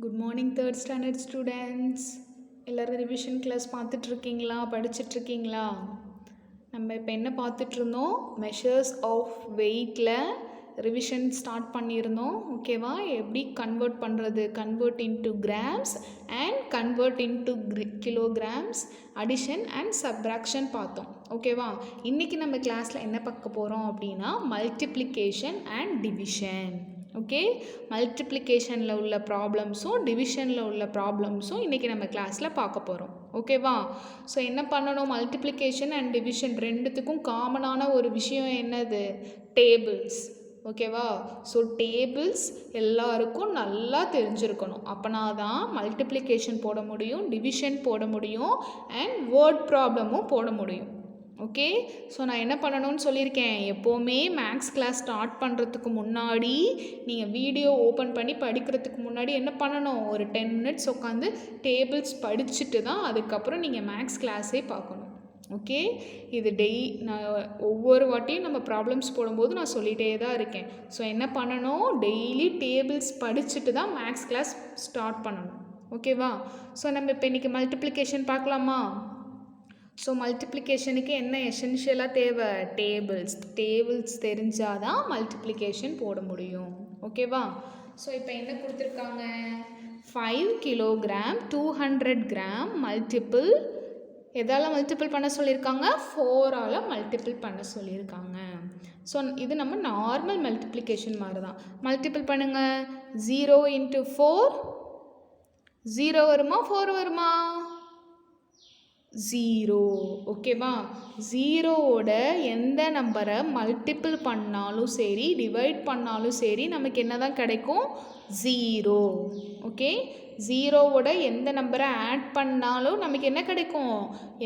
Good morning third standard students. எல்லோரும் revision class பார்த்துட்ருக்கீங்களா, படிச்சிட்ருக்கீங்களா? நம்ம இப்போ என்ன பார்த்துட்ருந்தோம்? மெஷர்ஸ் ஆஃப் வெயிட்டில் ரிவிஷன் ஸ்டார்ட் பண்ணியிருந்தோம். ஓகேவா? எப்படி கன்வெர்ட் பண்ணுறது, convert into grams and convert into kilograms, addition and subtraction பார்த்தோம். ஓகேவா? இன்றைக்கி நம்ம கிளாஸில் என்ன பார்க்க போகிறோம் அப்படின்னா மல்டிப்ளிகேஷன் அண்ட் டிவிஷன். ஓகே, மல்டிப்ளிகேஷனில் உள்ள ப்ராப்ளம்ஸும் டிவிஷனில் உள்ள ப்ராப்ளம்ஸும் இன்றைக்கி நம்ம கிளாஸில் பார்க்க போகிறோம். ஓகேவா? ஸோ என்ன பண்ணணும்? மல்டிப்ளிகேஷன் அண்ட் டிவிஷன் ரெண்டுத்துக்கும் காமனான ஒரு விஷயம் என்னது? டேபிள்ஸ். ஓகேவா? ஸோ டேபிள்ஸ் எல்லாருக்கும் நல்லா தெரிஞ்சிருக்கணும். அப்போனா தான் மல்டிப்ளிகேஷன் போட முடியும், டிவிஷன் போட முடியும் அண்ட் வேர்ட் ப்ராப்ளமும் போட முடியும். ஓகே, ஸோ நான் என்ன பண்ணணும்னு சொல்லியிருக்கேன், எப்போவுமே மேக்ஸ் கிளாஸ் ஸ்டார்ட் பண்ணுறதுக்கு முன்னாடி நீங்கள் வீடியோ ஓப்பன் பண்ணி படிக்கிறதுக்கு முன்னாடி என்ன பண்ணணும், ஒரு 10 minutes உட்காந்து டேபிள்ஸ் படிச்சுட்டு தான் அதுக்கப்புறம் நீங்கள் மேக்ஸ் கிளாஸே பார்க்கணும். ஓகே, இது நான் ஒவ்வொரு வாட்டியும் நம்ம ப்ராப்ளம்ஸ் போடும்போது நான் சொல்லிகிட்டே தான் இருக்கேன். ஸோ என்ன பண்ணணும், டெய்லி டேபிள்ஸ் படிச்சுட்டு தான் மேக்ஸ் கிளாஸ் ஸ்டார்ட் பண்ணணும். ஓகேவா? ஸோ நம்ம இப்போ இன்றைக்கி மல்டிப்ளிகேஷன் பார்க்கலாமா? ஸோ மல்டிப்ளிகேஷனுக்கு என்ன எசென்ஷியலாக தேவை? டேபிள்ஸ் தெரிஞ்சால் தான் மல்டிப்ளிகேஷன் போட முடியும். ஓகேவா? ஸோ இப்போ என்ன கொடுத்துருக்காங்க? 5 கிலோகிராம் 200 கிராம் மல்டிபிள் எதால் மல்டிபிள் பண்ண சொல்லியிருக்காங்க? 4ஆல் மல்டிபிள் பண்ண சொல்லியிருக்காங்க. ஸோ இது நம்ம நார்மல் மல்டிப்ளிகேஷன் மாதிரி தான். மல்டிபிள் பண்ணுங்கள். 0 × 4 0 வருமா 4 வருமா? 0. ஓகேவா? 0வோட எந்த நம்பரை மல்டிபிள் பண்ணாலும் சரி, டிவைட் பண்ணாலும் சரி, நமக்கு என்ன தான் கிடைக்கும்? 0. ஓகே, 0வோட எந்த நம்பரை ஆட் பண்ணாலும் நமக்கு என்ன கிடைக்கும்?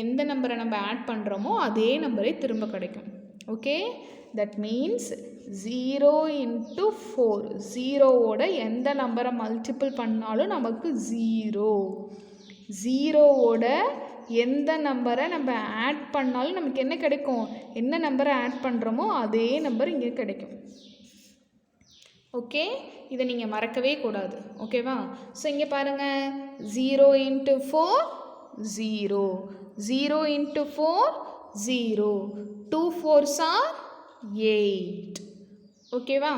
எந்த நம்பரை நம்ம ஆட் பண்ணுறோமோ அதே நம்பரே திரும்ப கிடைக்கும். ஓகே, தட் மீன்ஸ் 0 × 4 0வோட எந்த நம்பரை மல்டிபிள் பண்ணாலும் நமக்கு 0. 0வோட எந்த நம்பரை நம்ம ஆட் பண்ணாலும் நமக்கு என்ன கிடைக்கும்? என்ன நம்பரை ஆட் பண்ணுறோமோ அதே நம்பர் இங்கே கிடைக்கும். ஓகே, இதை நீங்கள் மறக்கவே கூடாது. ஓகேவா? ஸோ இங்கே பாருங்கள், 0 × 4 0, 0 × 4 0, 2 4s are 8. ஓகேவா?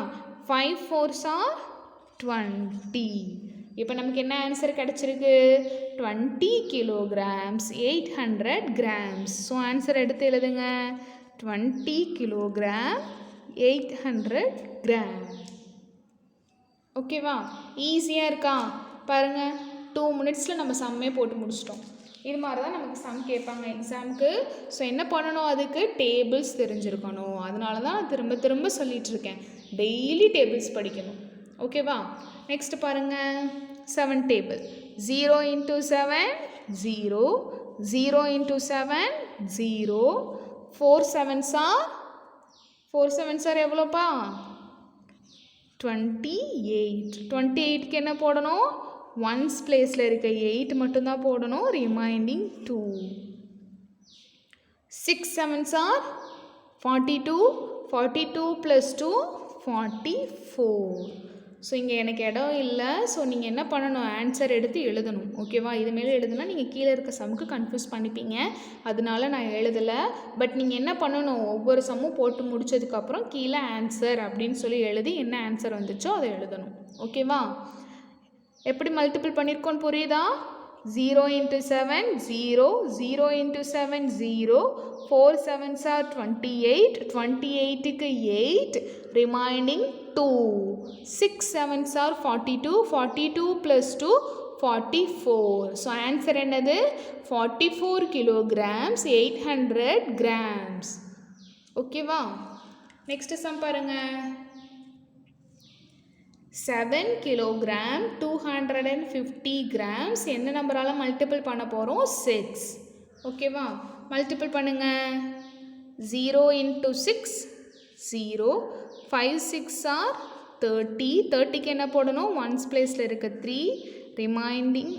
5 4s are 20. இப்போ நமக்கு என்ன ஆன்சர் கிடச்சிருக்கு? 20 கிலோகிராம்ஸ் 800 கிராம்ஸ். ஸோ ஆன்சர் எடுத்து எழுதுங்க. 20 கிலோகிராம் 800 கிராம். ஓகேவா? ஈஸியாக இருக்கா? பாருங்கள், 2 minutesல நம்ம சம்மே போட்டு முடிச்சிட்டோம். இது மாதிரி தான் நமக்கு சம் கேட்பாங்க எக்ஸாமுக்கு. ஸோ என்ன பண்ணணும், அதுக்கு டேபிள்ஸ் தெரிஞ்சிருக்கணும். அதனால தான் நான் திரும்ப திரும்ப சொல்லிகிட்ருக்கேன், டெய்லி டேபிள்ஸ் படிக்கணும். ஓகேவா? நெக்ஸ்ட் பாருங்கள், 7 table. 0 × 7 0, 0 × 7 0, 4 7s are 4 7s are எவ்வளோப்பா? 28. 28க்கு என்ன போடணும்? 1s பிளேஸில் இருக்க 8 மட்டும்தான் போடணும், ரிமைனிங் 2. 6 7s are 42, 42 + 2 44. ஸோ இங்கே எனக்கு இடம் இல்லை. ஸோ நீங்கள் என்ன பண்ணணும், ஆன்சர் எடுத்து எழுதணும். ஓகேவா? இது மேலே எழுதுனா நீங்கள் கீழே இருக்க சம்முக்கு கன்ஃபியூஸ் பண்ணிப்பீங்க. அதனால நான் எழுதலை. பட் நீங்கள் என்ன பண்ணணும், ஒவ்வொரு சம்மும் போட்டு முடித்ததுக்கப்புறம் கீழே ஆன்சர் அப்படின்னு சொல்லி எழுதி என்ன ஆன்சர் வந்துச்சோ அதை எழுதணும். ஓகேவா? எப்படி மல்டிபிள் பண்ணியிருக்கோன்னு புரியுதா? 0 × 7 0, 0 × 7 0, 4 7s are 28, 28க்கு 8, remaining 2, 6 7s are 42, 42 + 2 44. So answer என்னது? 44 கிலோகிராம்ஸ் 800 கிராம்ஸ். ஓகேவா? நெக்ஸ்ட் சம் பாருங்கள். 7 கிலோகிராம் 250 கிராம்ஸ் என்ன நம்பரால் மல்டிபிள் பண்ண போகிறோம்? 6. ஓகேவா? மல்டிபிள் பண்ணுங்கள். 0 × 6 0, 5 6 are 30. 30க்கு என்ன போடணும்? 1s பிளேஸில் இருக்க 3, ரிமைனிங்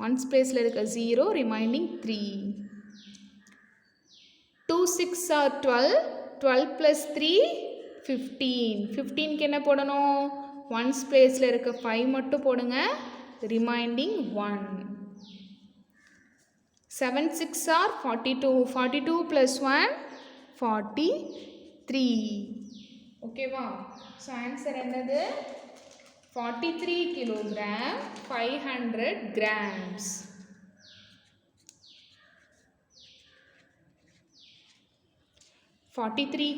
1s பிளேஸில் இருக்க 0, ரிமைனிங் 3. 2 6 are 12, 12 + 3 15. 15க்கு என்ன போடணும்? 1s பிளேஸில் இருக்க 5 மட்டும் போடுங்க, remaining 1. 7 6 are 42. 42 plus 1 43. ஓகேவா? ஸோ ஆன்சர் என்னது? 43 kilogram 500 grams.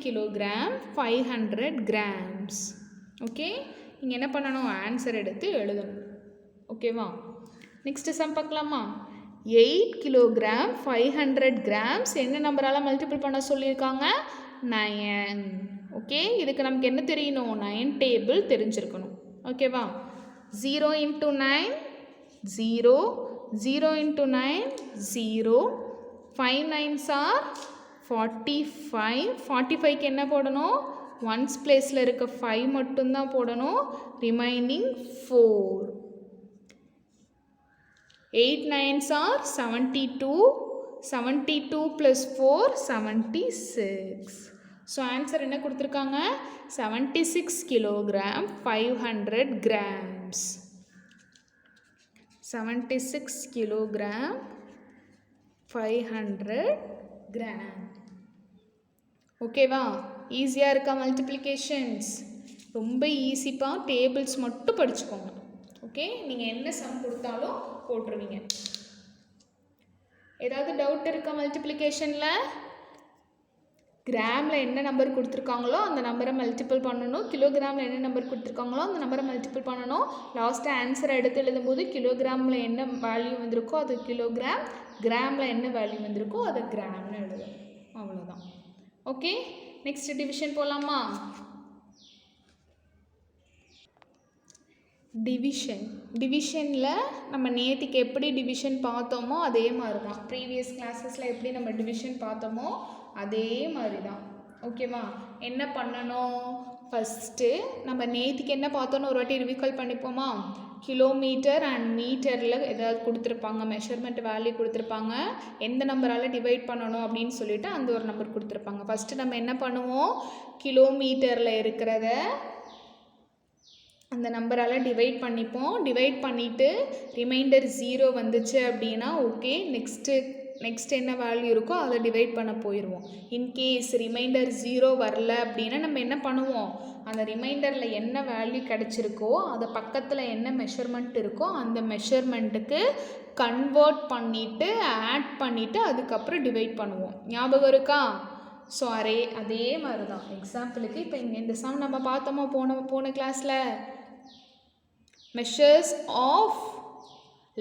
kilogram 500 grams. Okay, நீங்கள் என்ன பண்ணணும்? ஆன்சர் எடுத்து எழுதணும். ஓகேவா? நெக்ஸ்ட் சம் பார்க்கலாமா? 8 kilogram 500 grams என்ன நம்பரால் மல்டிபிள் பண்ண சொல்லியிருக்காங்க? 9. ஓகே, இதுக்கு நமக்கு என்ன தெரியணும்? 9 டேபிள் தெரிஞ்சிருக்கணும். ஓகேவா? 0 into 9 0, 0 into 9 0, 5 9s are 45. 45க்கு என்ன போடணும்? ஒன்ஸ் பிளேஸில் இருக்க 5 மட்டும்தான் போடணும். Remaining 4. 8 9s are 72. 72 plus 4 76. So answer என்ன கொடுத்துருக்காங்க? 76 kilogram 500 grams. 76 kilogram 500 gram. ஓகேவா? ஈஸியாக இருக்கா மல்டிப்ளிகேஷன்ஸ்? ரொம்ப ஈஸிப்பா. டேபிள்ஸ் மட்டும் படிச்சுக்கோங்க. ஓகே, நீங்கள் என்ன சம் கொடுத்தாலும் போட்டுருவீங்க. ஏதாவது டவுட் இருக்கா மல்டிப்ளிகேஷனில்? கிராமில் என்ன நம்பர் கொடுத்துருக்காங்களோ அந்த நம்பரை மல்டிபிள் பண்ணணும். கிலோகிராமில் என்ன நம்பர் கொடுத்துருக்காங்களோ அந்த நம்பரை மல்டிபிள் பண்ணணும். லாஸ்ட்டு ஆன்சரை எடுத்து எழுதும்போது கிலோகிராமில் என்ன வேல்யூ வந்திருக்கோ அது கிலோகிராம், கிராமில் என்ன வேல்யூ வந்திருக்கோ அதை கிராம்னு எழுதணும். அவ்வளோதான். ஓகே, நெக்ஸ்ட் டிவிஷன் போகலாமா? டிவிஷனில் நம்ம நேற்றுக்கு எப்படி டிவிஷன் பார்த்தோமோ அதே மாதிரி தான். ப்ரீவியஸ் கிளாஸஸில் எப்படி நம்ம டிவிஷன் பார்த்தோமோ அதே மாதிரி தான். ஓகேவா? என்ன பண்ணணும்? ஃபஸ்ட்டு நம்ம நேற்றுக்கு என்ன பார்த்தோன்னு ஒரு வாட்டி ரிவிகால் பண்ணிப்போமா? கிலோமீட்டர் அண்ட் மீட்டரில் ஏதாவது கொடுத்துருப்பாங்க, மெஷர்மெண்ட் வேல்யூ கொடுத்துருப்பாங்க, எந்த நம்பரால் டிவைட் பண்ணணும் அப்படின்னு சொல்லிட்டு அந்த ஒரு நம்பர் கொடுத்துருப்பாங்க. ஃபஸ்ட்டு நம்ம என்ன பண்ணுவோம்? கிலோமீட்டரில் இருக்கிறத அந்த நம்பரால் டிவைட் பண்ணிப்போம். டிவைட் பண்ணிவிட்டு ரிமைண்டர் 0 வந்துச்சு அப்படின்னா ஓகே, நெக்ஸ்ட் என்ன வேல்யூ இருக்கோ அதை டிவைட் பண்ண போயிடுவோம். இன்கேஸ் ரிமைண்டர் 0 வரல அப்படின்னா நம்ம என்ன பண்ணுவோம்? அந்த ரிமைண்டரில் என்ன வேல்யூ கிடச்சிருக்கோ அதை பக்கத்தில் என்ன மெஷர்மெண்ட் இருக்கோ அந்த மெஷர்மெண்ட்டுக்கு கன்வெர்ட் பண்ணிவிட்டு ஆட் பண்ணிவிட்டு அதுக்கப்புறம் டிவைட் பண்ணுவோம். ஞாபகம் இருக்கா? ஸோ அதே மாதிரி தான். எக்ஸாம்பிளுக்கு இப்போ இங்கே இந்த சம் நம்ம பார்த்தோமா போன கிளாஸில்? மெஷர்ஸ் ஆஃப்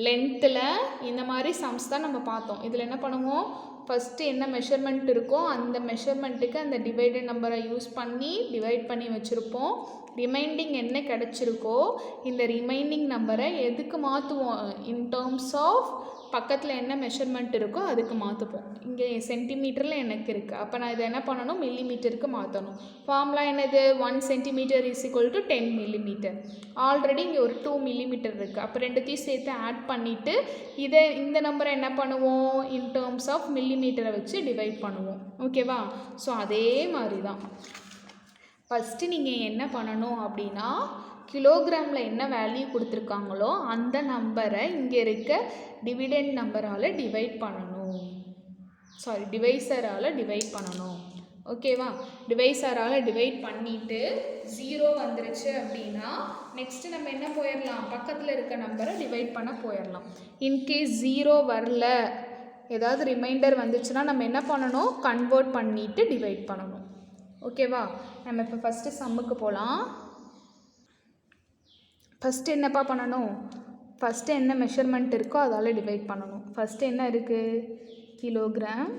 லென்த்தில் இந்த மாதிரி சம்ஸ் தான் நம்ம பார்த்தோம். இதில் என்ன பண்ணுவோம்? ஃபஸ்ட்டு என்ன மெஷர்மெண்ட் இருக்கோ அந்த மெஷர்மெண்ட்டுக்கு அந்த டிவைடட் நம்பரை யூஸ் பண்ணி டிவைட் பண்ணி வச்சுருப்போம். ரிமைண்டிங் என்ன கிடச்சிருக்கோ இந்த ரிமைண்டிங் நம்பரை எதுக்கு மாற்றுவோம்? இன் டேர்ம்ஸ் ஆஃப் பக்கத்தில் என்ன மெஷர்மெண்ட் இருக்கோ அதுக்கு மாற்றுப்போம். இங்கே சென்டிமீட்டரில் எனக்கு இருக்குது, அப்போ நான் இதை என்ன பண்ணணும்? மில்லிமீட்டருக்கு மாற்றணும். ஃபார்முலா என்னது? 1 centimeter is equal to 10 millimeter. Already இங்கே ஒரு 2 millimeter இருக்குது. அப்போ ரெண்டுத்தையும் சேர்த்து ஆட் பண்ணிவிட்டு இந்த நம்பரை என்ன பண்ணுவோம்? இன் டேர்ம்ஸ் ஆஃப் மில்லிமீட்டரை வச்சு டிவைட் பண்ணுவோம். ஓகேவா? ஸோ அதே மாதிரி தான். ஃபஸ்ட்டு நீங்கள் என்ன பண்ணணும் அப்படின்னா கிலோகிராமில் என்ன வேல்யூ கொடுத்துருக்காங்களோ அந்த நம்பரை இங்கே இருக்க டிவிடெண்ட் நம்பரால் டிவைட் பண்ணணும். டிவைசரால் டிவைட் பண்ணணும். ஓகேவா? டிவைசரால் டிவைட் பண்ணிவிட்டு 0 வந்துருச்சு அப்படின்னா நெக்ஸ்ட்டு நம்ம என்ன போயிடலாம்? பக்கத்தில் இருக்க நம்பரை டிவைட் பண்ண போயிடலாம். இன்கேஸ் 0 வரல, ஏதாவது ரிமைண்டர் வந்துச்சுன்னா நம்ம என்ன பண்ணணும்? கன்வெர்ட் பண்ணிவிட்டு டிவைட் பண்ணணும். ஓகேவா? நம்ம இப்போ ஃபஸ்ட்டு சம்முக்கு போகலாம். ஃபஸ்ட்டு என்னப்பா பண்ணணும்? ஃபஸ்ட்டு என்ன மெஷர்மெண்ட் இருக்கோ அதால் டிவைட் பண்ணணும். ஃபஸ்ட்டு என்ன இருக்குது? கிலோகிராம்.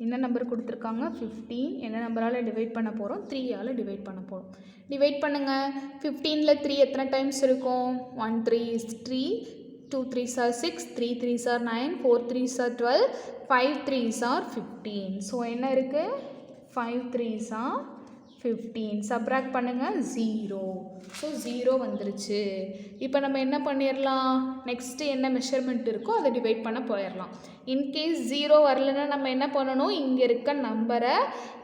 என்ன நம்பர் கொடுத்துருக்காங்க? 15. என்ன நம்பரால் டிவைட் பண்ண போகிறோம்? 3ஆல் டிவைட் பண்ண போகிறோம். டிவைட் பண்ணுங்கள். 15ல் 3 எத்தனை டைம்ஸ் இருக்கும்? 1 3 is 3, 2 3s are 6, 3 3s are 9, 4 3s are 12, 5 3s are 15. So என்ன இருக்குது? 5 3s are 15. சப்ராக்ட் பண்ணுங்கள். 0. ஸோ 0 வந்துருச்சு. இப்போ நம்ம என்ன பண்ணிடலாம்? நெக்ஸ்ட்டு என்ன மெஷர்மெண்ட் இருக்கோ அதை டிவைட் பண்ண போயிடலாம். இன்கேஸ் 0 வரலன்னா நம்ம என்ன பண்ணணும்? இங்கே இருக்க நம்பரை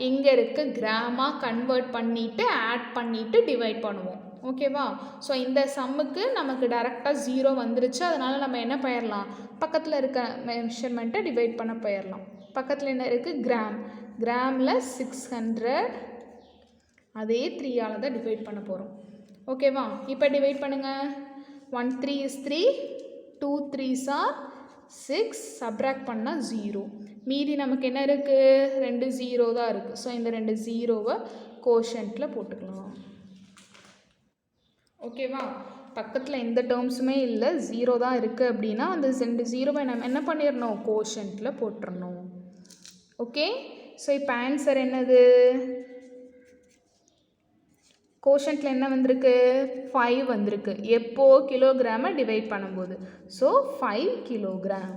இங்கே இருக்க கிராமாக கன்வெர்ட் பண்ணிவிட்டு ஆட் பண்ணிவிட்டு டிவைட் பண்ணுவோம். ஓகேவா? ஸோ இந்த சம்முக்கு நமக்கு டைரெக்டாக 0 வந்துருச்சு. அதனால் நம்ம என்ன போயிடலாம், பக்கத்தில் இருக்க மெஷர்மெண்ட்டை டிவைட் பண்ண போயிடலாம். பக்கத்தில் என்ன இருக்குது, கிராம். கிராமில் 600, அதே 3ஆல் தான் டிவைட் பண்ண போகிறோம். ஓகேவா? இப்போ டிவைட் பண்ணுங்கள். 1 3 is 3, 2 3s are 6, சப்ராக்ட் பண்ணால் 0. மீதி நமக்கு என்ன இருக்குது, 2 0 தான் இருக்குது. ஸோ இந்த 2 0வை கோஷன்ட்டில் போட்டுக்கலாம். ஓகேவா? பக்கத்தில் எந்த டேர்ம்ஸுமே இல்லை, 0 தான் இருக்குது அப்படின்னா அந்த 2 0வை நம்ம என்ன பண்ணிடணும், கோஷன்ட்டில் போட்டுடணும். ஓகே, ஸோ இப்போ ஆன்சர் என்னது, கோஷன்ட்டில் என்ன வந்திருக்கு, 5 வந்திருக்கு. எப்போது, கிலோகிராமை டிவைட் பண்ணும்போது. So 5 kilogram.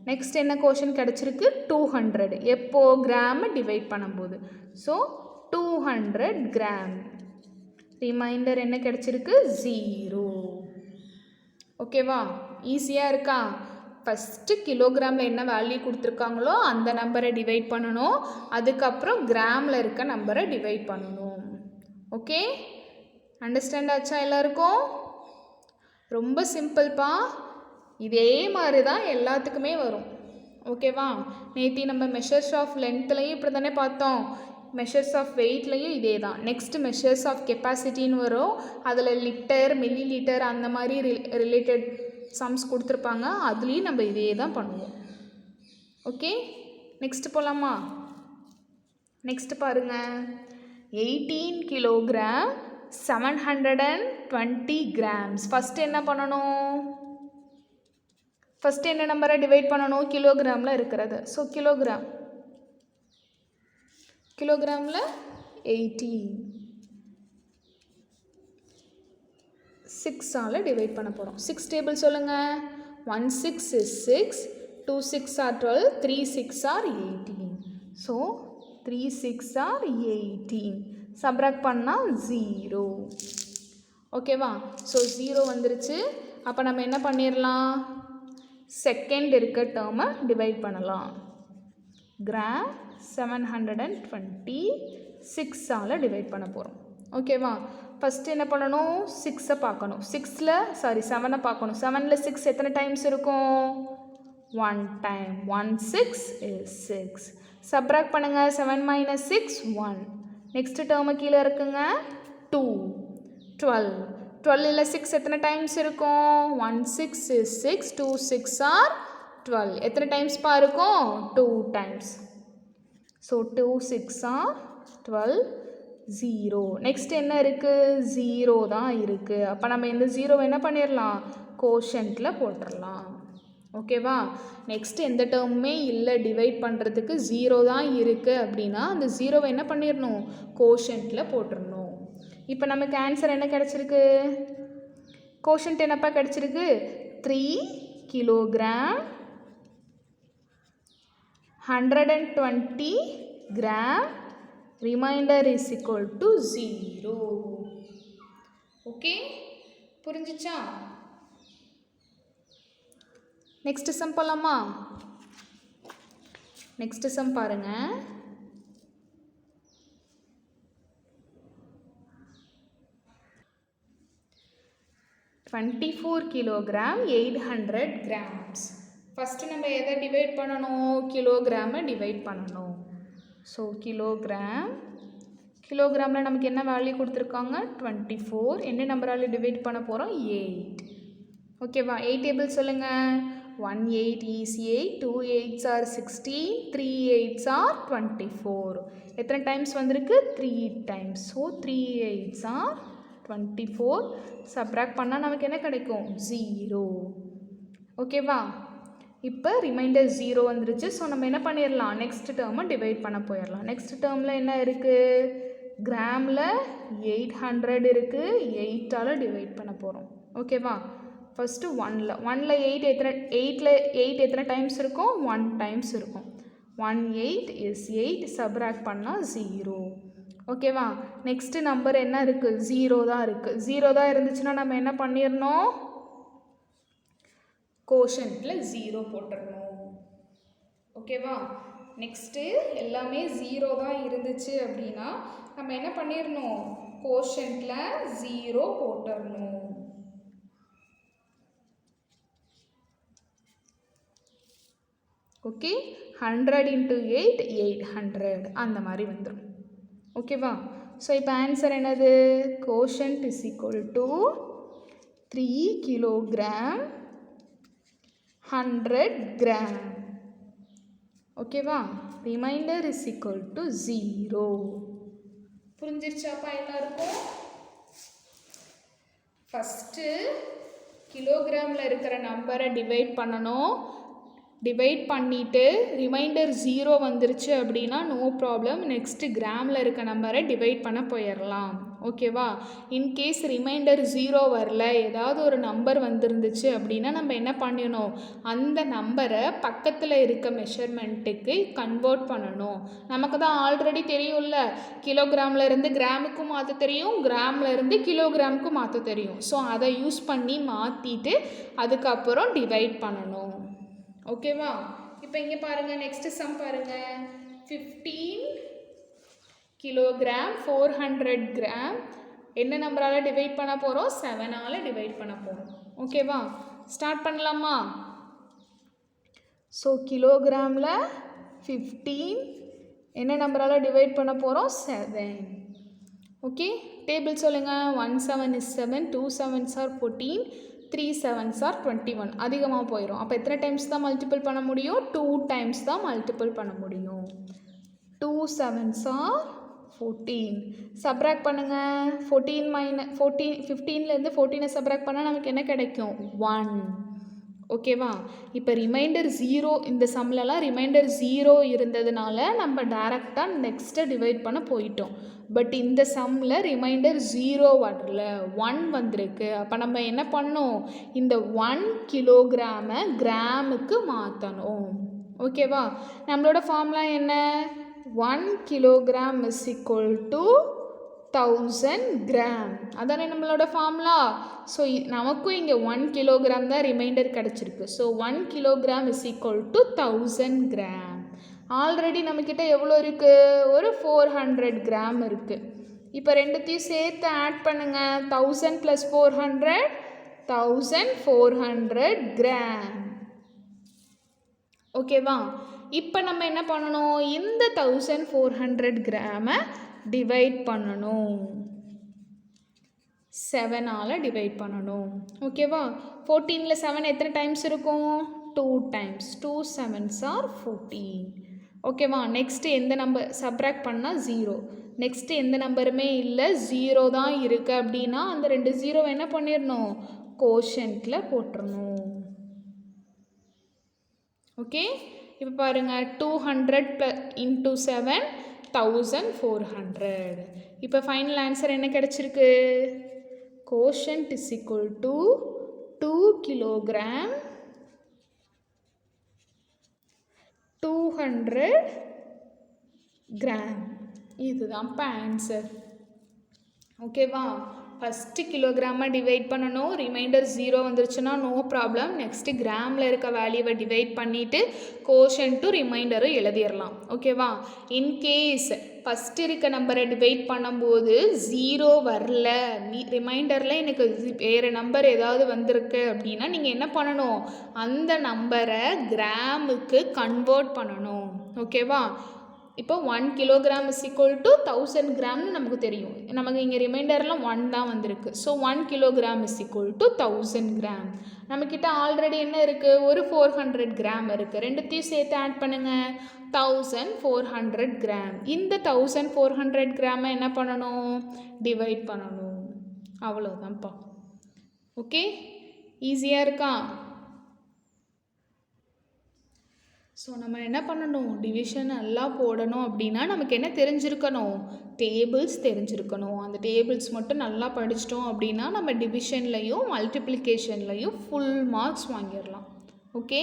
நெக்ஸ்ட் என்ன கோஷன் கிடச்சிருக்கு, 200. எப்போது, கிராமை டிவைட் பண்ணும்போது. So 200 gram. ரிமைண்டர் என்ன கிடச்சிருக்கு, 0. ஓகேவா? ஈஸியாக இருக்கா? ஃபஸ்ட்டு கிலோகிராமில் என்ன வேல்யூ கொடுத்துருக்காங்களோ அந்த நம்பரை டிவைட் பண்ணணும். அதுக்கப்புறம் கிராமில் இருக்க நம்பரை டிவைட் பண்ணணும். ஓகே, அண்டர்ஸ்டாண்ட் ஆச்சா எல்லாருக்கும்? ரொம்ப சிம்பிள்ப்பா. இதே மாதிரி தான் எல்லாத்துக்குமே வரும். ஓகேவா? நேற்று நம்ம மெஷர்ஸ் ஆஃப் லென்த்லையும் இப்படி தானே பார்த்தோம், மெஷர்ஸ் ஆஃப் வெயிட்லையும் இதே தான். நெக்ஸ்ட் மெஷர்ஸ் ஆஃப் கெப்பாசிட்டின்னு வரும். அதில் லிட்டர், மில்லி லிட்டர் அந்த மாதிரி ரிலேட்டட் சம்ஸ் கொடுத்துருப்பாங்க. அதுலேயும் நம்ம இதே தான் பண்ணுவோம். ஓகே, நெக்ஸ்ட் போகலாமா? நெக்ஸ்ட் பாருங்கள், 18 கிலோகிராம் 720 கிராம்ஸ். ஃபஸ்ட்டு என்ன பண்ணணும், ஃபஸ்ட்டு என்ன நம்பரை டிவைட் பண்ணணும், கிலோகிராமில் இருக்கிறது. ஸோ கிலோகிராம், கிலோகிராமில் 18, 6ஆல் டிவைட் பண்ண போகிறோம். 6 டேபிள் சொல்லுங்கள். 1 6 is 6, 2 6 are 12, 3 6 are 18. So 3 6 are 18. Subtract பண்ணால் 0. ஓகேவா? ஸோ 0 வந்துருச்சு. அப்போ நம்ம என்ன பண்ணிடலாம், செகண்ட் இருக்க டேர்மை டிவைட் பண்ணலாம். கிராம் 720 6ஆல் டிவைட் பண்ண போகிறோம். ஓகேவா? ஃபஸ்ட்டு என்ன பண்ணணும், 6ஐ பார்க்கணும். 7ஐ பார்க்கணும். 7ல் 6 எத்தனை டைம்ஸ் இருக்கும், 1 டைம். 1 6 is 6. சப்ராக்ட் பண்ணுங்கள். 7 minus 6 1. நெக்ஸ்ட் டேர்மை கீழே இருக்குங்க, 2 12. 12ல் 6 எத்தனை டைம்ஸ் இருக்கும், 1 6 is 6, 2 6 are 12. எத்தனை டைம்ஸ்ப்பா இருக்கும், 2 டைம்ஸ். So 2 6 are 12, 0. நெக்ஸ்ட் என்ன இருக்குது, 0 தான் இருக்குது. அப்போ நம்ம இந்த 0வை என்ன பண்ணிடலாம், கோஷன்ட்டில் போட்டுடலாம். ஓகேவா? நெக்ஸ்ட் எந்த டேர்முமே இல்லை டிவைட் பண்ணுறதுக்கு, 0 தான் இருக்குது அப்படின்னா அந்த 0வை என்ன பண்ணிடணும், கோஷன்ட்டில் போட்டுடணும். இப்போ நமக்கு ஆன்சர் என்ன கிடச்சிருக்கு, கோஷன்ட் என்னப்பா கிடச்சிருக்கு, 3 kilogram 120 gram. Remainder is equal to 0. Okay, புரிஞ்சிச்சா? நெக்ஸ்ட் சம் போகலாமா? நெக்ஸ்ட் சம் பாருங்க. $24 கிலோகிராம் 800 கிராம்ஸ். ஃபஸ்ட்டு நம்ம எதை டிவைட் பண்ணணும், கிலோகிராமை டிவைட் பண்ணணும். ஸோ கிலோகிராமில் நமக்கு என்ன வேல்யூ கொடுத்துருக்காங்க, 24. என்ன நம்பரால் டிவைட் பண்ண போகிறோம், 8. ஓகேவா? 8 டேபிள் சொல்லுங்கள். 1 8 is 8, 2 8s are 16, 3 8s are 24. எத்தனை டைம்ஸ் வந்திருக்கு, 3 times. So 3 8s are 24. Subtract பண்ணால் நமக்கு என்ன கிடைக்கும், 0. ஓகேவா? இப்போ ரிமைண்டர் 0 வந்துருச்சு. ஸோ நம்ம என்ன பண்ணிடலாம், நெக்ஸ்ட் டேர்மை டிவைட் பண்ண போயிடலாம். நெக்ஸ்ட் டேர்மில் என்ன இருக்குது, கிராமில் 800 இருக்குது, 8ஆல் டிவைட் பண்ண போகிறோம். ஓகேவா? ஃபஸ்ட்டு 1ல் 8 எத்தனை டைம்ஸ் இருக்கும், 1 டைம்ஸ் இருக்கும். 1 8 is 8. சப்ராக்ட் பண்ணால் 0. ஓகேவா? நெக்ஸ்ட்டு நம்பர் என்ன இருக்குது, 0 தான் இருக்குது. 0 தான் இருந்துச்சுன்னா நம்ம என்ன பண்ணிடணும், கோஷன்ட்டில் 0 போட்டுடணும். ஓகேவா? நெக்ஸ்ட்டு எல்லாமே 0 தான் இருந்துச்சு அப்படின்னா நம்ம என்ன பண்ணிடணும், கோஷன்ட்ல 0 போட்டுறணும். ஓகே, 100 into 8 800 அந்த மாதிரி வந்துடும். ஓகேவா? ஸோ இப்போ ஆன்சர் என்னது? Quotient is equal to 3 kilogram 100 gram. ஓகேவா? Remainder is equal to 0. புரிஞ்சிருச்சாப்பா எல்லாருக்கும்? ஃபஸ்ட்டு கிலோகிராமில் இருக்கிற நம்பரை டிவைட் பண்ணணும். டிவைட் பண்ணிவிட்டு ரிமைண்டர் 0 வந்துருச்சு அப்படின்னா நோ ப்ராப்ளம். நெக்ஸ்ட்டு கிராமில் இருக்க நம்பரை டிவைட் பண்ண போயிடலாம். ஓகேவா? இன்கேஸ் ரிமைண்டர் 0 வரல, ஏதாவது ஒரு நம்பர் வந்துருந்துச்சு அப்படின்னா நம்ம என்ன பண்ணணும்? அந்த நம்பரை பக்கத்தில் இருக்க மெஷர்மெண்ட்டுக்கு கன்வெர்ட் பண்ணணும். நமக்கு தான் ஆல்ரெடி தெரியும்ல, கிலோகிராமில் இருந்து கிராமுக்கும் மாற்ற தெரியும், கிராமில் இருந்து கிலோகிராமுக்கும் மாற்ற தெரியும். ஸோ அதை யூஸ் பண்ணி மாற்றிட்டு அதுக்கப்புறம் டிவைட் பண்ணணும். ஓகேவா? இப்போ இங்கே பாருங்கள், நெக்ஸ்ட் சம் பாருங்கள். 15 கிலோகிராம் 400 கிராம் என்ன நம்பரால் டிவைட் பண்ண போகிறோம்? 7ஆல் டிவைட் பண்ண போகிறோம். ஓகேவா? ஸ்டார்ட் பண்ணலாமா? ஸோ கிலோகிராமில் 15 என்ன நம்பரால் டிவைட் பண்ண போகிறோம்? 7. ஓகே, டேபிள் சொல்லுங்கள். 1 7 is 7, 2 7s are 14, 3 7s are 21. அதிகமாக போயிடும். அப்போ எத்தனை டைம்ஸ் தான் மல்டிபிள் பண்ண முடியும்? 2 டைம்ஸ் தான் மல்டிபிள் பண்ண முடியும். 2 7s are 14. சப்ராக்ட் பண்ணுங்கள். 15லேருந்து 14 சப்ராக்ட் பண்ணால் நமக்கு என்ன கிடைக்கும்? 1. ஓகேவா? இப்போ ரிமைண்டர் 0, இந்த சம்லலாம் ரிமைண்டர் 0 இருந்ததுனால நம்ம டைரெக்டாக நெக்ஸ்ட்டை டிவைட் பண்ண போயிட்டோம். பட் இந்த சம்மில் ரிமைண்டர் 0 வரல, 1 வந்திருக்கு. அப்போ நம்ம என்ன பண்ணணும்? இந்த 1 கிலோகிராமை கிராமுக்கு மாற்றணும். ஓகேவா? நம்மளோட ஃபார்முலா என்ன? 1 kilogram is equal to 1000 gram. அதானே நம்மளோட ஃபார்முலா. ஸோ நமக்கும் இங்கே 1 கிலோகிராம் தான் ரிமைண்டர் கிடச்சிருக்கு. So 1 kilogram is equal to 1000 gram. Already நம்மக்கிட்ட எவ்வளோ இருக்குது? ஒரு 400 கிராம் இருக்குது. இப்போ ரெண்டுத்தையும் சேர்த்து ஆட் பண்ணுங்கள். 1000 + 400 1400 கிராம். ஓகேவா? இப்போ நம்ம என்ன பண்ணணும்? இந்த 1400 கிராமை டிவைட் பண்ணணும். 7ஆல் டிவைட் பண்ணணும். ஓகேவா? 14ல் 7 எத்தனை டைம்ஸ் இருக்கும்? 2 டைம்ஸ். 2 7s are 14. ஓகேவா? நெக்ஸ்ட்டு எந்த நம்பர் சப்ராக்ட் பண்ணால் 0. நெக்ஸ்ட்டு எந்த நம்பருமே இல்லை, 0 தான் இருக்குது அப்படின்னா அந்த 2 0 என்ன பண்ணிடணும்? கோஷன்ட்டில் போட்டுடணும். ஓகே, இப்போ பாருங்கள். 200 × 7 1400. இப்போ ஃபைனல் ஆன்சர் என்ன கிடச்சிருக்கு? Quotient is equal to 2 kilogram 200 gram. இதுதான் இப்போ ஆன்சர். ஓகேவா? ஃபஸ்ட்டு கிலோகிராமை டிவைட் பண்ணணும். ரிமைண்டர் 0 வந்துருச்சுன்னா நோ ப்ராப்ளம். நெக்ஸ்ட்டு கிராமில் இருக்க வேல்யூவை டிவைட் பண்ணிவிட்டு கோஷன்ட்டும் ரிமைண்டரும் எழுதிடலாம். ஓகேவா? இன்கேஸ் ஃபஸ்ட்டு இருக்க நம்பரை டிவைட் பண்ணும்போது 0 வரல, ரிமைண்டரில் எனக்கு வேறு நம்பர் ஏதாவது வந்திருக்கு அப்படின்னா நீங்கள் என்ன பண்ணணும்? அந்த நம்பரை கிராமுக்கு கன்வெர்ட் பண்ணணும். ஓகேவா? இப்போ 1 கிலோகிராம் இஸ் ஈக்குவல் டு 1000 கிராம்னு நமக்கு தெரியும். நமக்கு இங்கே ரிமைண்டரில் 1 தான் வந்திருக்கு. So 1 kilogram is equal to 1000 gram. நம்மக்கிட்ட ஆல்ரெடி என்ன இருக்குது? ஒரு 400 கிராம் இருக்குது. ரெண்டுத்தையும் சேர்த்து ஆட் பண்ணுங்கள். 1400 கிராம். இந்த 1400 கிராமை என்ன பண்ணணும்? டிவைட் பண்ணணும். அவ்வளோதான்ப்பா. ஓகே, ஈஸியாக இருக்கா? ஸோ நம்ம என்ன பண்ணணும்? டிவிஷன் நல்லா போடணும் அப்படின்னா நமக்கு என்ன தெரிஞ்சிருக்கணும்? டேபிள்ஸ் தெரிஞ்சிருக்கணும். அந்த டேபிள்ஸ் மட்டும் நல்லா படிச்சிட்டோம் அப்படின்னா நம்ம டிவிஷன்லையும் மல்டிப்ளிகேஷன்லையும் ஃபுல் மார்க்ஸ் வாங்கிடலாம். ஓகே,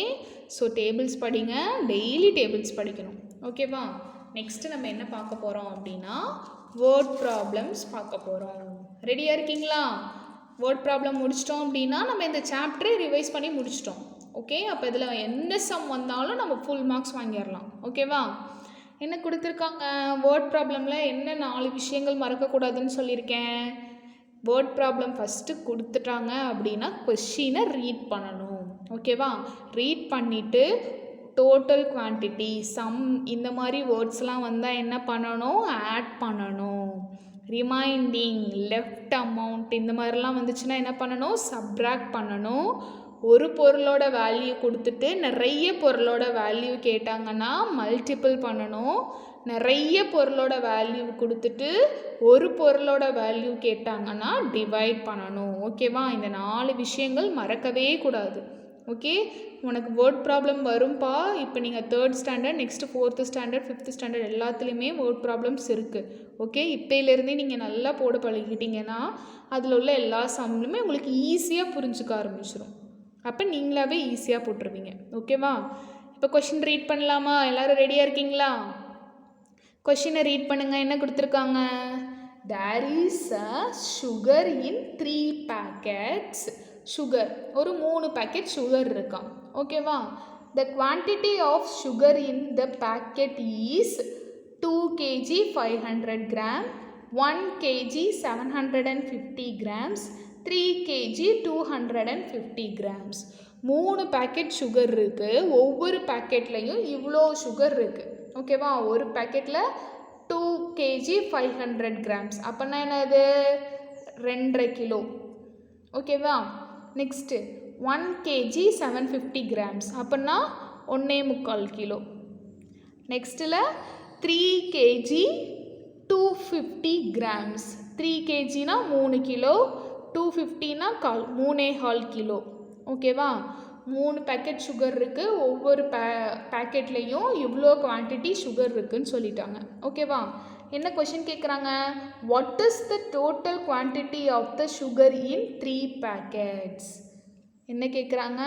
ஸோ டேபிள்ஸ் படிங்க, டெய்லி டேபிள்ஸ் படிக்கணும். ஓகேவா? நெக்ஸ்ட்டு நம்ம என்ன பார்க்க போகிறோம் அப்படின்னா வேர்ட் ப்ராப்ளம்ஸ் பார்க்க போகிறோம். ரெடியாக இருக்கீங்களா? வேர்ட் ப்ராப்ளம் முடிச்சிட்டோம் அப்படின்னா நம்ம இந்த சாப்டரை ரிவைஸ் பண்ணி முடிச்சிட்டோம். ஓகே, அப்போ இதில் என்ன சம் வந்தாலும் நம்ம ஃபுல் மார்க்ஸ் வாங்கிடலாம். ஓகேவா? என்ன கொடுத்துருக்காங்க? வேர்ட் ப்ராப்ளமில் என்ன 4 விஷயங்கள் மறக்கக்கூடாதுன்னு சொல்லியிருக்கேன். வேர்ட் ப்ராப்ளம் ஃபஸ்ட்டு கொடுத்துட்டாங்க அப்படின்னா கொஷினை ரீட் பண்ணணும். ஓகேவா? ரீட் பண்ணிவிட்டு டோட்டல் குவான்டிட்டி, சம் இந்த மாதிரி வேர்ட்ஸ்லாம் வந்தால் என்ன பண்ணணும்? ஆட் பண்ணணும். ரிமைண்டிங், லெஃப்ட் அமௌண்ட் இந்த மாதிரிலாம் வந்துச்சுன்னா என்ன பண்ணணும்? சப்ட்ராக்ட் பண்ணணும். ஒரு பொருளோட வேல்யூ கொடுத்துட்டு நிறைய பொருளோட வேல்யூ கேட்டாங்கன்னா மல்டிபிள் பண்ணணும். நிறைய பொருளோட வேல்யூ கொடுத்துட்டு ஒரு பொருளோட வேல்யூ கேட்டாங்கன்னா டிவைட் பண்ணணும். ஓகேவா? இந்த 4 விஷயங்கள் மறக்கவே கூடாது. ஓகே, உனக்கு வேர்ட் ப்ராப்ளம் வரும்பா. இப்போ நீங்கள் 3rd standard, next 4th standard, 5th standard எல்லாத்துலேயுமே வேர்ட் ப்ராப்ளம்ஸ் இருக்குது. ஓகே, இப்போலேருந்தே நீங்கள் நல்லா போட பழகிக்கிட்டீங்கன்னா அதில் உள்ள எல்லா சம்லுமே உங்களுக்கு ஈஸியாக புரிஞ்சுக்க ஆரம்பிச்சிடும். அப்போ நீங்களாவே ஈஸியாக போட்டுருவீங்க. ஓகேவா? இப்போ கொஷின் ரீட் பண்ணலாமா? எல்லோரும் ரெடியாக இருக்கீங்களா? கொஷினை ரீட் பண்ணுங்கள். என்ன கொடுத்துருக்காங்க? There is a sugar in 3 packets. Sugar ஒரு 3 பேக்கெட் சுகர் இருக்கான். ஓகேவா? The quantity of sugar in the packet is 2 kg 500 gram, 1 kg 750 grams, 3 kg 250 grams. 3 packet sugar இருக்குது. ஒவ்வொரு பேக்கெட்லேயும் இவ்வளோ சுகர் இருக்குது. ஓகேவா? ஒரு பேக்கெட்டில் 2 kg 500 grams அப்போனா என்னது? 2.5 கிலோ. ஓகேவா? நெக்ஸ்ட்டு 1 kg 750 grams அப்போனா 1.25 கிலோ. நெக்ஸ்ட்டில் 3 kg 250 grams. 3 kgனா 3 கிலோ, 250னா 3.25 கிலோ. ஓகேவா? 3 பேக்கெட் சுகர் இருக்குது. ஒவ்வொரு பேக்கெட்லேயும் இவ்வளோ குவான்டிட்டி சுகர் இருக்குதுன்னு சொல்லிட்டாங்க. ஓகேவா? என்ன கொஷின் கேட்குறாங்க? What is the total quantity of the sugar in 3 packets? என்ன கேட்குறாங்க?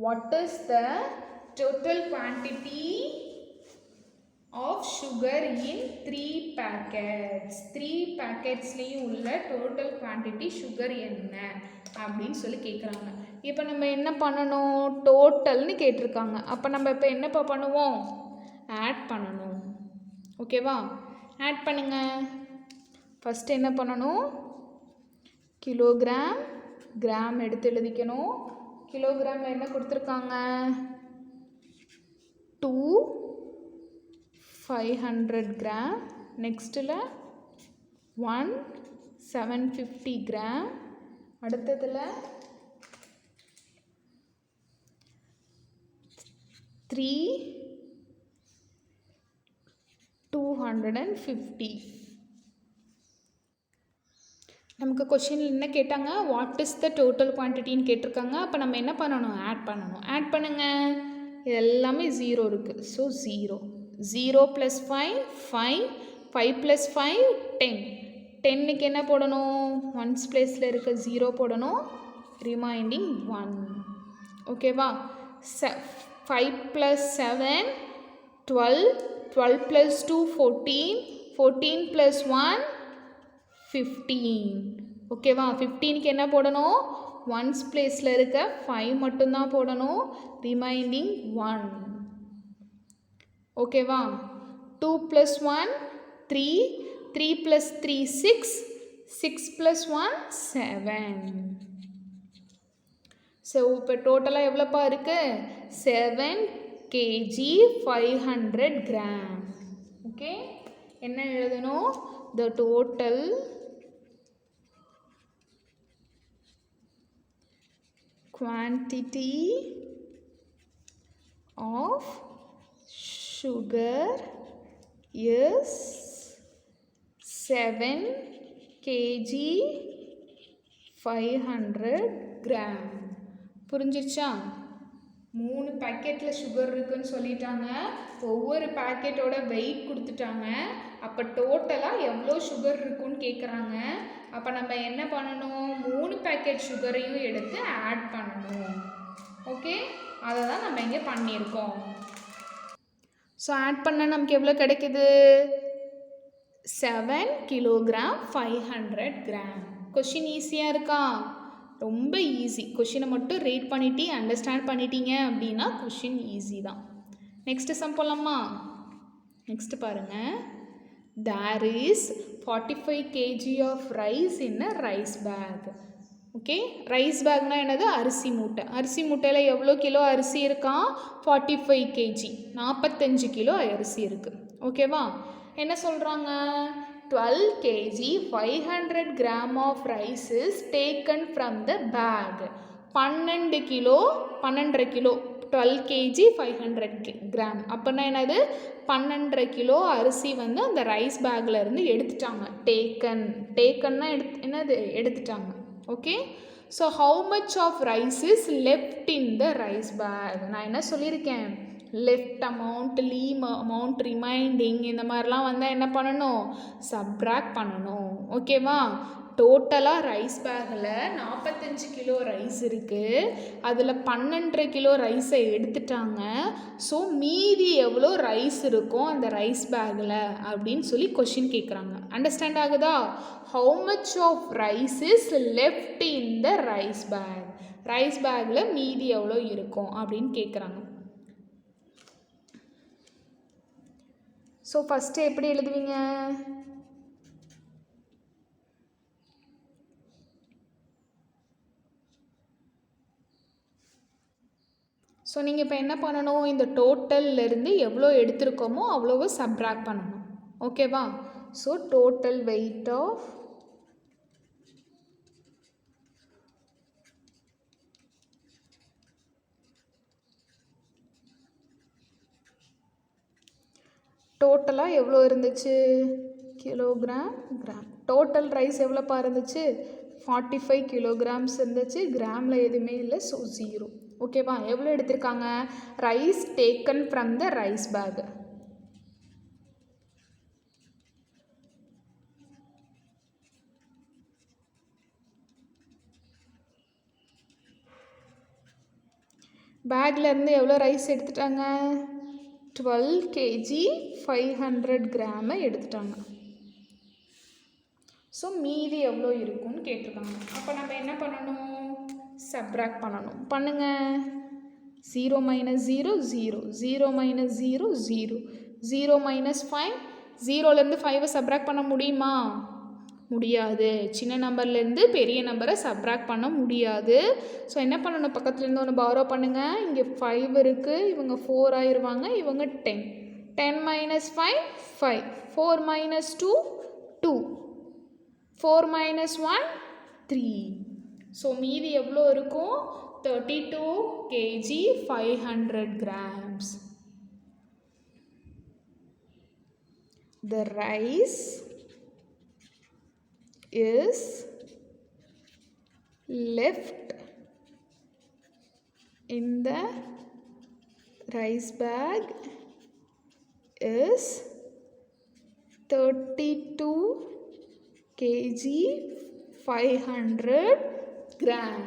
What is the total quantity of sugar in 3 packets? 3 பேக்கெட்ஸ்லேயும் உள்ள டோட்டல் குவான்டிட்டி சுகர் என்ன அப்படின்னு சொல்லி கேட்குறாங்க. இப்போ நம்ம என்ன பண்ணணும்? டோட்டல்னு கேட்டிருக்காங்க. அப்போ நம்ம இப்போ என்னப்பா பண்ணுவோம்? ஆட் பண்ணணும். ஓகேவா? ஆட் பண்ணுங்க. ஃபஸ்ட்டு என்ன பண்ணணும்? கிலோகிராம், கிராம் எடுத்து எழுதிக்கணும். கிலோகிராமில் என்ன கொடுத்துருக்காங்க? 2 500 gram. நெக்ஸ்ட்டில் 1 750 gram. அடுத்ததில் 3 250. நமக்கு கொஷினில் என்ன கேட்டாங்க? வாட் இஸ் த டோட்டல் குவான்டிட்டின்னு கேட்டிருக்காங்க. அப்போ நம்ம என்ன பண்ணணும்? ஆட் பண்ணணும். ஆட் பண்ணுங்கள். இது எல்லாமே 0 இருக்குது. ஸோ 0 0 + 5 5 5 + 5 10. 10க்கு என்ன போடணும்? ஒன்ஸ் பிளேஸில் இருக்க 0 போடணும். ரிமைண்டிங் 1. ஓகேவா? 5 + 7 12 12 + 2 14 14 + 1 15. ஓகேவா? 15க்கு என்ன போடணும்? ஒன்ஸ் பிளேஸில் இருக்க 5 மட்டும்தான் போடணும். ரிமைண்டிங் 1. ஓகேவா? 2 + 1 3 3 + 3 6 6 + 1 7. ஸோ இப்போ டோட்டலாக எவ்வளோப்பா இருக்குது? 7 kg 500 gram. ஓகே, என்ன எழுதணும்? The total quantity of sugar is 7 kg 500 gram. புரிஞ்சிருச்சா? 3 பேக்கெட்டில் சுகர் இருக்குன்னு சொல்லிட்டாங்க. ஒவ்வொரு பேக்கெட்டோட வெயிட் கொடுத்துட்டாங்க. அப்போ டோட்டலாக எவ்வளோ சுகர் இருக்குன்னு கேட்குறாங்க. அப்போ நம்ம என்ன பண்ணணும்? 3 பேக்கெட் சுகரையும் எடுத்து ஆட் பண்ணணும். ஓகே, அதை தான் நம்ம இங்கே பண்ணியிருக்கோம். ஸோ ஆட் பண்ணால் நமக்கு எவ்வளோ கிடைக்குது? 7 கிலோகிராம் 500 கிராம். கொஷின் ஈஸியாக இருக்கா? ரொம்ப ஈஸி. கொஷினை மட்டும் ரீட் பண்ணிட்டு அண்டர்ஸ்டாண்ட் பண்ணிட்டீங்க அப்படின்னா கொஷின் ஈஸி தான். நெக்ஸ்ட் சம் போலாமா? நெக்ஸ்ட் பாருங்க. There is 45 kg of rice in a rice bag. Okay, rice பேக்னா என்னது? அரிசி மூட்டை. அரிசி மூட்டையில் எவ்வளோ கிலோ அரிசி இருக்கான்? 45 kg, 45 கிலோ அரிசி இருக்குது. ஓகேவா? என்ன சொல்கிறாங்க? 12 kg 500 gram of rice is taken from the bag. 12 kilo 12.5 kilo 12 kg 500 gram. அப்போனா என்னது? 12.5 கிலோ அரிசி வந்து அந்த ரைஸ் பேக்கில் இருந்து எடுத்துட்டாங்க. டேக்கன்னா என்னது? எடுத்துட்டாங்க. Okay, so how much of rice is left in the rice bag? நான் என்ன சொல்லியிருக்கேன்? Left amount, leave amount, remaining இந்த மாதிரிலாம் வந்தால் என்ன பண்ணணும்? சப்ராக்ட் பண்ணணும். ஓகேவா? டோட்டலாக ரைஸ் பேக்கில் 45 கிலோ ரைஸ் இருக்குது. அதில் 12.5 கிலோ ரைஸை எடுத்துட்டாங்க. ஸோ மீதி எவ்வளோ ரைஸ் இருக்கும் அந்த ரைஸ் பேக்கில் அப்படின்னு சொல்லி கொஷின் கேட்குறாங்க. அண்டர்ஸ்டாண்ட் ஆகுதா? How much of rice is left in the rice bag? Rice பேக்கில் மீதி எவ்வளோ இருக்கும் அப்படின்னு கேட்குறாங்க. ஸோ ஃபஸ்ட்டு எப்படி எழுதுவீங்க? ஸோ நீங்கள் இப்போ என்ன பண்ணணும்? இந்த டோட்டல்லேருந்து எவ்வளோ எடுத்திருக்கோமோ அவ்வளோவை சப்ராக்ட் பண்ணணும். ஓகேவா? ஸோ டோட்டல் வெயிட் ஆஃப் டோட்டலாக எவ்வளோ இருந்துச்சு? Kilogram, gram. டோட்டல் ரைஸ் எவ்வளோப்பா இருந்துச்சு? 45 கிலோகிராம்ஸ் இருந்துச்சு. கிராமில் எதுவுமே இல்லை, ஸோ 0. ஓகேவா? எவ்வளோ எடுத்திருக்காங்க? Rice taken from the rice bag. பேக்லேருந்து எவ்வளோ ரைஸ் எடுத்துட்டாங்க? 12 kg 500 கிராமை எடுத்துட்டாங்க. ஸோ மீதி எவ்வளோ இருக்கும்னு கேட்டிருக்காங்க. அப்போ நம்ம என்ன பண்ணணும்? சப்ராக்ட் பண்ணணும். பண்ணுங்க. 0 - 0 0, 0 - 0 0, 0 - 5. 0லேருந்து 5 சப்ராக்ட் பண்ண முடியுமா? முடியாது. சின்ன நம்பர்லேருந்து பெரிய நம்பரை சப்ராக்ட் பண்ண முடியாது. ஸோ என்ன பண்ணணும்? பக்கத்துலேருந்து ஒன்று பாரோ பண்ணுங்கள். இங்கே 5 இருக்குது, இவங்க 4 ஆயிடுவாங்க, இவங்க 10. 10 - 5 5, 4 - 2 2, 4 - 1 3. ஸோ மீதி எவ்வளோ இருக்கும்? 32 kg 500 grams. The rice is left in the rice bag is 32 kg 500 gram.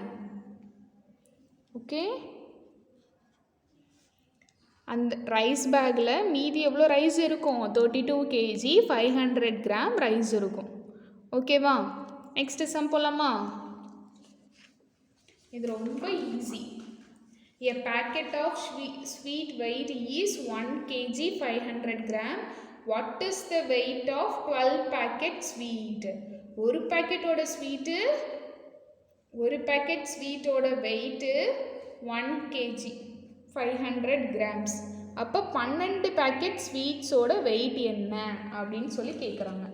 Okay, அந்த ரைஸ் பேக்கில் மீதி எவ்வளோ ரைஸ் இருக்கும்? 32 kg 500 கிராம் ரைஸ் இருக்கும். ஓகேவா? நெக்ஸ்ட் சம் போலாமா? இது ரொம்ப easy. A packet of sweet weight is 1 kg 500 gram. What is the weight of 12 packet sweet? ஒரு பேக்கெட்டோட ஸ்வீட்டோட வெயிட்டு 1 kg 500 grams. அப்போ 12 பேக்கெட் ஸ்வீட்ஸோட வெயிட் என்ன அப்படின்னு சொல்லி கேட்குறாங்க.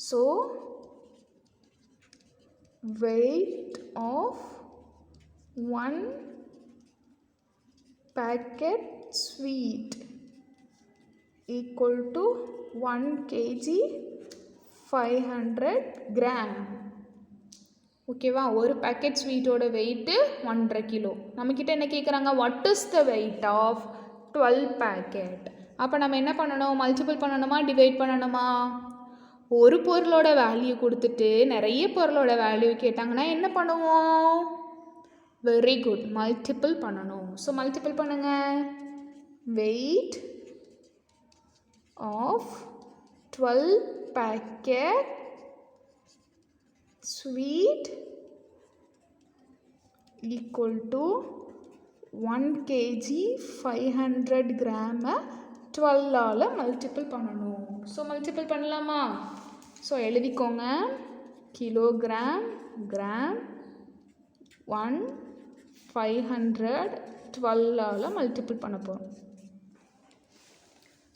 So weight of 1 packet sweet equal to 1 kg 500 gram. ஓகேவா? ஒரு பேக்கெட் ஸ்வீட்டோட வெயிட்டு 1.5 கிலோ. நம்மக்கிட்ட என்ன கேட்குறாங்க? What is the weight of 12 packet? அப்போ நம்ம என்ன பண்ணணும்? மல்டிபிள் பண்ணணுமா, டிவைட் பண்ணணுமா? ஒரு பொருளோட வேல்யூ கொடுத்துட்டு நிறைய பொருளோட வேல்யூ கேட்டாங்கன்னா என்ன பண்ணுவோம்? வெரி குட், மல்டிபிள் பண்ணணும். ஸோ மல்டிபிள் பண்ணுங்க. Weight of 12 packet sweet equal to 1 kg 500 gram 12 all multiple பண்ணணும். ஸோ மல்டிபிள் பண்ணலாமா? ஸோ எழுதிக்கோங்க, கிலோகிராம் கிராம் 1 500 12 ஆல் மல்டிபிள் பண்ண போகிறோம்.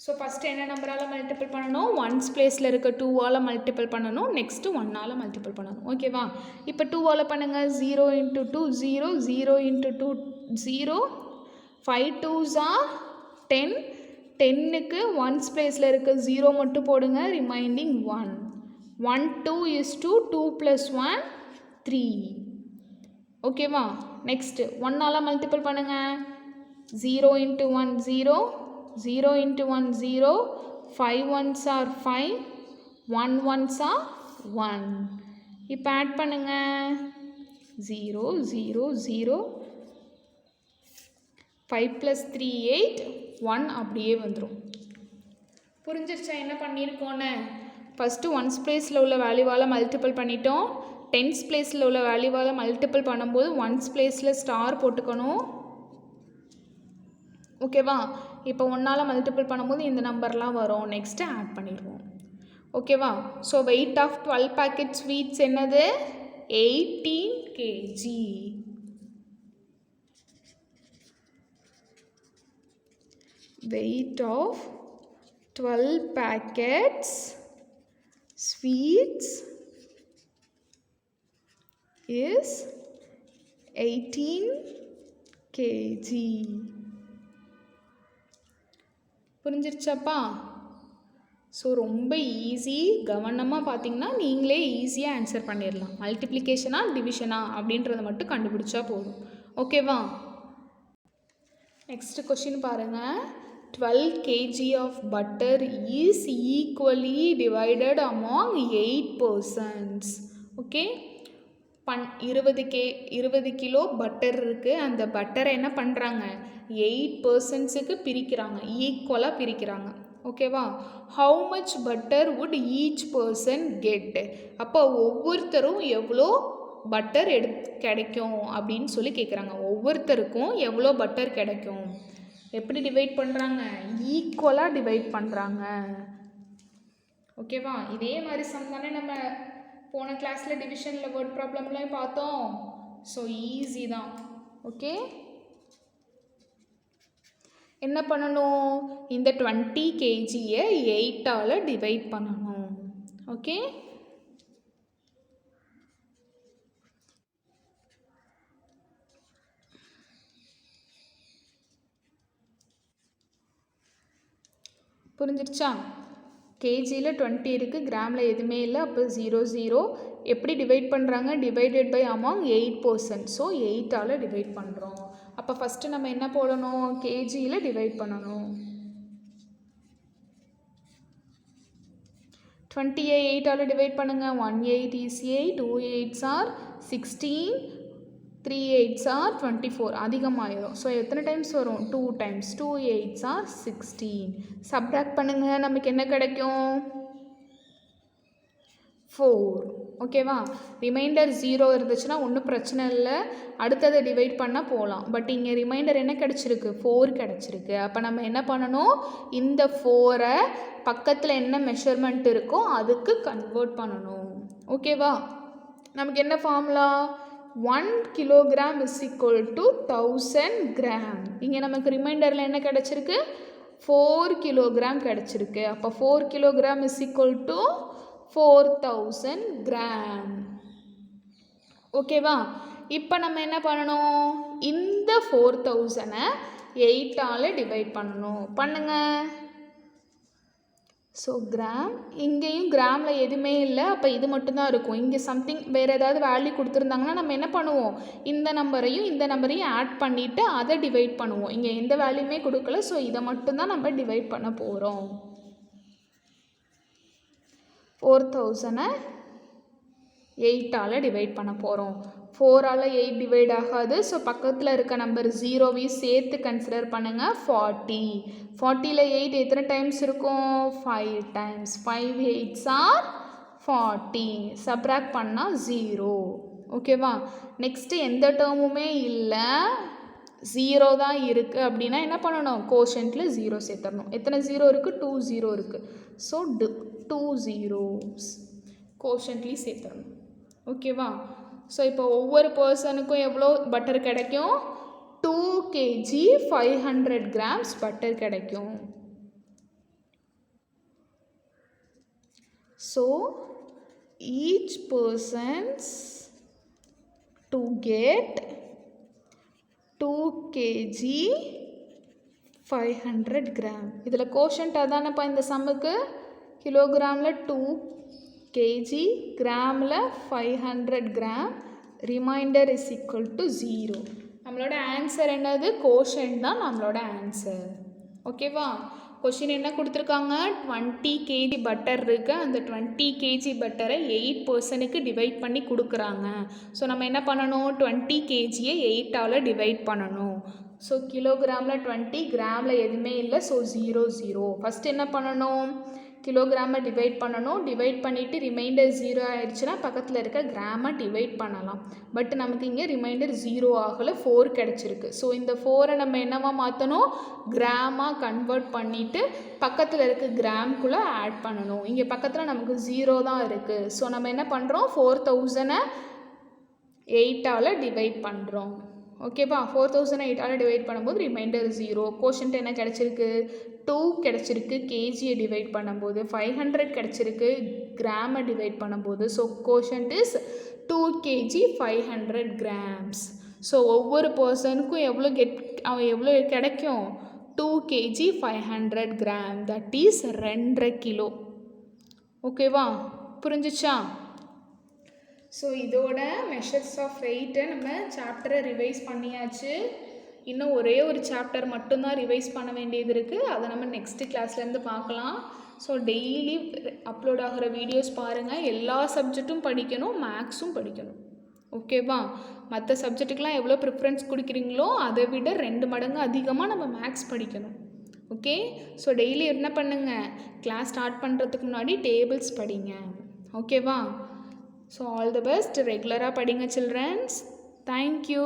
ஸோ ஃபஸ்ட்டு என்ன நம்பரால் மல்டிபிள் பண்ணணும்? ஒன்ஸ் பிளேஸில் இருக்க 2 ஆல் மல்டிபிள் பண்ணணும். நெக்ஸ்ட்டு 1 ஆல் மல்டிபிள் பண்ணணும். ஓகேவா? இப்போ 2 ஆல் பண்ணுங்கள். 0 × 2 0, 0 × 2 0, 5 2s are 10. 10க்கு ஒன்ஸ் பிளேஸில் இருக்க 0 மட்டும் போடுங்க. ரிமைண்டிங் 1. 1 2 is 2, 2 + 1 3. ஓகேவா? நெக்ஸ்ட்டு 1 ஆல் மல்டிபிள் பண்ணுங்கள். 0 × 1 0, 0 × 1 0, 5 1s are 5, 1 1s are 1. இப்போ ஆட் பண்ணுங்க. 0 0 0, 5 + 3 8, 1 அப்படியே வந்துடும். புரிஞ்சிருச்சா என்ன பண்ணியிருக்கோன்னு? ஃபஸ்ட்டு ஒன்ஸ் பிளேஸில் உள்ள வேல்யூவால் மல்டிபிள் பண்ணிட்டோம். டென்ஸ் பிளேஸில் உள்ள வேல்யூவால் மல்டிபிள் பண்ணும்போது ஒன்ஸ் பிளேஸில் ஸ்டார் போட்டுக்கணும். ஓகேவா? இப்போ 1 ஆல் மல்டிபிள் பண்ணும்போது இந்த நம்பர்லாம் வரும். நெக்ஸ்ட்டு ஆட் பண்ணிடுவோம். ஓகேவா? So weight of 12 packet sweets என்னது? 18 kg. weight of 12 packets sweets is 18 kg. புரிஞ்சிருச்சாப்பா? So ரொம்ப ஈஸி. கவனமாக பார்த்தீங்கன்னா நீங்களே ஈஸியாக ஆன்சர் பண்ணிடலாம். மல்டிப்ளிகேஷனா டிவிஷனா அப்படின்றத மட்டும் கண்டுபிடிச்சா போதும். ஓகேவா? நெக்ஸ்ட் கொஷின் பாருங்கள். 12 kg of butter is equally divided among 8 persons. Okay, 20 kilo butter இருக்குது. அந்த பட்டரை என்ன பண்ணுறாங்க? 8 பர்சன்ஸுக்கு பிரிக்கிறாங்க, ஈக்குவலாக பிரிக்கிறாங்க. ஓகேவா? How much butter would each person get? அப்போ ஒவ்வொருத்தரும் எவ்வளோ பட்டர் கிடைக்கும் அப்படின்னு சொல்லி கேட்குறாங்க. ஒவ்வொருத்தருக்கும் எவ்வளோ பட்டர் கிடைக்கும்? எப்படி டிவைட் பண்ணுறாங்க? ஈக்குவலாக டிவைட் பண்ணுறாங்க. ஓகேவா? இதே மாதிரி சம் தானே நம்ம போன கிளாஸில் டிவிஷனில் வேர்ட் ப்ராப்ளம்லாம் பார்த்தோம். ஸோ ஈஸி தான். ஓகே, என்ன பண்ணணும்? இந்த 20 kgயை 8 ஆல் டிவைட் பண்ணணும். ஓகே, புரிஞ்சிருச்சா? கேஜியில் 20 இருக்குது, கிராமில் எதுவுமே இல்லை. அப்போ 0 0. எப்படி டிவைட் பண்ணுறாங்க? Divided by among 8 persons. So 8 ஆல் டிவைட் பண்ணுறோம். அப்போ ஃபஸ்ட்டு நம்ம என்ன போடணும்? கேஜியில் டிவைட் பண்ணணும். 20ஐ 8 ஆல் டிவைட் பண்ணுங்கள். 1 8 is 8, 2 8s are 16, 3 8s are 24. அதிகமாயிரும். So எத்தனை டைம்ஸ் வரும்? 2 டைம்ஸ். 2 8s are 16. சப்ட்ராக்ட் பண்ணுங்கள். நமக்கு என்ன கிடைக்கும்? 4. ஓகேவா? ரிமைண்டர் 0 இருந்துச்சுன்னா ஒன்றும் பிரச்சனை இல்லை, அடுத்ததை டிவைட் பண்ணால் போகலாம். பட் இங்கே ரிமைண்டர் என்ன கிடச்சிருக்கு? 4 கிடச்சிருக்கு. அப்போ நம்ம என்ன பண்ணணும்? இந்த 4ஐ பக்கத்தில் என்ன மெஷர்மெண்ட் இருக்கோ அதுக்கு கன்வெர்ட் பண்ணணும். ஓகேவா? நமக்கு என்ன formula? 1 kilogram is equal to 1000 gram. இங்கே நமக்கு ரிமைண்டரில் என்ன கிடச்சிருக்கு? 4 kilogram கிடச்சிருக்கு. அப்போ 4 kilogram is equal to 4000 gram. ஓகேவா? இப்போ நம்ம என்ன பண்ணணும்? இந்த 4000ஐ 8 ஆல் டிவைட் பண்ணணும். பண்ணுங்க. ஸோ கிராம், இங்கேயும் கிராமில் எதுவுமே இல்லை. அப்போ இது மட்டும்தான் இருக்கும். இங்கே சம்திங் வேறு ஏதாவது வேல்யூ கொடுத்துருந்தாங்கன்னா நம்ம என்ன பண்ணுவோம்? இந்த நம்பரையும் இந்த நம்பரையும் ஆட் பண்ணிவிட்டு அதை டிவைட் பண்ணுவோம். இங்கே எந்த வேல்யூமே கொடுக்கல. ஸோ இதை மட்டும்தான் நம்ம டிவைட் பண்ண போகிறோம். 4000ஐ 8 ஆல் டிவைட் பண்ண போகிறோம். 4 ஆல் 8 டிவைட் ஆகாது. ஸோ பக்கத்தில் இருக்க நம்பர் 0வையும் சேர்த்து கன்சிடர் பண்ணுங்கள். 40. 40ல் 8 எத்தனை டைம்ஸ் இருக்கும்? 5 டைம்ஸ். 5 8s are 40. சப்ராக்ட் பண்ணால் 0. ஓகேவா? நெக்ஸ்ட்டு எந்த டேர்முமே இல்லை, 0 தான் இருக்குது அப்படின்னா என்ன பண்ணணும்? கோஷன்ட்டில் 0 சேர்த்துடணும். எத்தனை 0 இருக்குது? 2 0 இருக்குது. So 2 zeros கோஷன்ட்லேயும் சேர்த்துடணும். ஓகேவா? ஸோ இப்போ ஒவ்வொரு பர்சனுக்கும் எவ்வளோ பட்டர் கிடைக்கும்? 2 kg 500 grams பட்டர் கிடைக்கும். So each persons to get 2 kg 500 gram. இதில் கோஷன்ட் அதானப்பா இந்த சம்முக்கு. கிலோகிராமில் 2 kg, கிராமில் 500 gram. Reminder is equal to 0. நம்மளோட ஆன்சர் என்னது? கோஷன்ட் தான் நம்மளோட ஆன்சர். ஓகேவா? கொஷின் என்ன கொடுத்துருக்காங்க? 20 kg பட்டர் இருக்குது. அந்த 20 kg பட்டரை 8 பர்சனுக்கு டிவைட் பண்ணி கொடுக்குறாங்க. ஸோ நம்ம என்ன பண்ணணும்? 20 kgயை 8ஆல் டிவைட் பண்ணணும். ஸோ கிலோகிராமில் 20, கிராமில் எதுவுமே இல்லை. ஸோ 0 0. ஃபஸ்ட்டு என்ன பண்ணணும்? கிலோகிராமை டிவைட் பண்ணணும். டிவைட் பண்ணிவிட்டு ரிமைண்டர் 0 ஆயிடுச்சுன்னா பக்கத்தில் இருக்க கிராமை டிவைட் பண்ணலாம். பட் நமக்கு இங்கே ரிமைண்டர் 0 ஆகலை, 4 கிடச்சிருக்கு. ஸோ இந்த 4ஐ நம்ம என்னவா மாற்றணும்? கிராமாக கன்வெர்ட் பண்ணிவிட்டு பக்கத்தில் இருக்க கிராம்குள்ளே ஆட் பண்ணணும். இங்கே பக்கத்தில் நமக்கு 0 தான் இருக்குது. ஸோ நம்ம என்ன பண்ணுறோம்? 4000 8ஆல் டிவைட் பண்ணுறோம். ஓகேப்பா? 4000 8ஆல் டிவைட் பண்ணும்போது ரிமைண்டர் 0. கோஷன்ட் என்ன கிடச்சிருக்கு? 2 கிடச்சிருக்கு. கேஜியை டிவைட் பண்ணும்போது 500 கிடச்சிருக்கு. கிராமை டிவைட் பண்ணும்போது. So quotient is 2 kg 500 grams. So ஒவ்வொரு பர்சனுக்கும் எவ்வளோ கிடைக்கும்? 2 kg 500 gram. That is 2.5 kilo. ஓகேவா? புரிஞ்சிச்சா? ஸோ இதோட மெஷர்ஸ் ஆஃப் வெயிட்டை நம்ம சாப்டரை ரிவைஸ் பண்ணியாச்சு. இன்னும் ஒரே ஒரு சாப்டர் மட்டும்தான் ரிவைஸ் பண்ண வேண்டியது இருக்குது. அதை நம்ம நெக்ஸ்ட்டு கிளாஸ்லேருந்து பார்க்கலாம். ஸோ டெய்லி அப்லோட் ஆகிற வீடியோஸ் பாருங்கள். எல்லா சப்ஜெக்ட்டும் படிக்கணும், மேக்ஸும் படிக்கணும். ஓகேவா? மற்ற சப்ஜெக்ட்டுக்கெலாம் எவ்வளோ ப்ரிஃபரன்ஸ் கொடுக்குறீங்களோ அதை விட 2 மடங்கு அதிகமாக நம்ம மேக்ஸ் படிக்கணும். ஓகே? ஸோ டெய்லி என்ன பண்ணுங்கள்? கிளாஸ் ஸ்டார்ட் பண்ணுறதுக்கு முன்னாடி டேபிள்ஸ் படிங்க. ஓகேவா? So all the best. ரெகுலராக படிங்க சில்ட்ரன்ஸ். தேங்க்யூ.